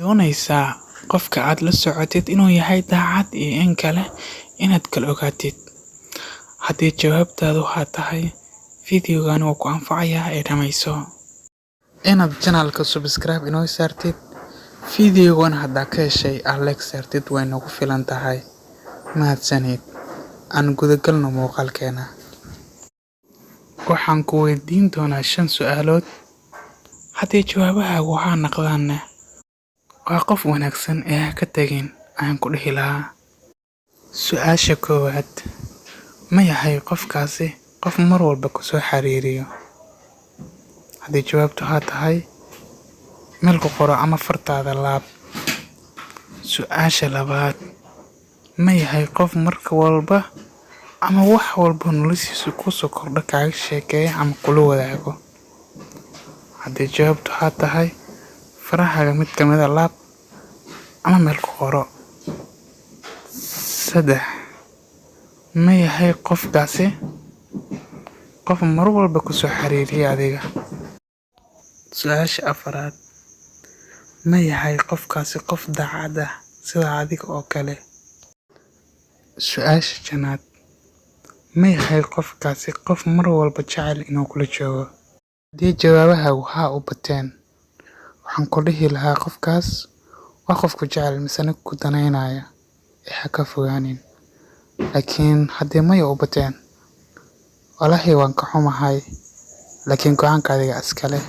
doonaysaa qofka aad la socotid inuu yahay daacad iyo in kale inaad kala ogaatid. Haddii jawaabtaadu haa tahay, fiidiyogan wuu ku anfacayaa ee dhammayso. Inaad channelka subscribe inoo saartid, fiidiyogan haddaa ka heshay aad like saartid way nagu filan tahay. Mahadsanid. Aan gudagalno muuqaalkeena. Waxaan ku weydiin doonaa 5 su'aalood. Haddii jawaabahaagu haa noqdaan, waa qof wanaagsan ee ha ka tagin ayaan ku dhihi lahaa. Su'aasha koowaad: ma yahay qofkaasi qof mar walba ku soo xiriiriyo? Haddii jawaabtu haa tahay, meel ku qoro ama fartaada laab. Su'aasha labaad: ma yahay qof marka walba ama wax walba noloshiisa ku soo kordha kaaga sheekeeya ama kula wadaago? Haddii jawaabtu haa tahay, farahaaga mid ka mid ah laab ama meel ku qoro. 3: ma yahay qofkaasi qof mar walba ku soo xiriiriya adiga? Su'aasha 4: ma yahay qofkaasi qof daacad ah sida adiga oo kale? Su'aasha 5: ma yahay qofkaasi qof mar walba jecel inuu kula joogo? Haddii jawaabahaagu haa u bateen, waxaan ku dhihi lahaa qofkaas waa qof ku jecel misana ku danaynaya ee ha ka fogaanin. Laakiin haddii maya u bateen, walahi waan ka xumahay, laakiin go'aanka adiga iska leh.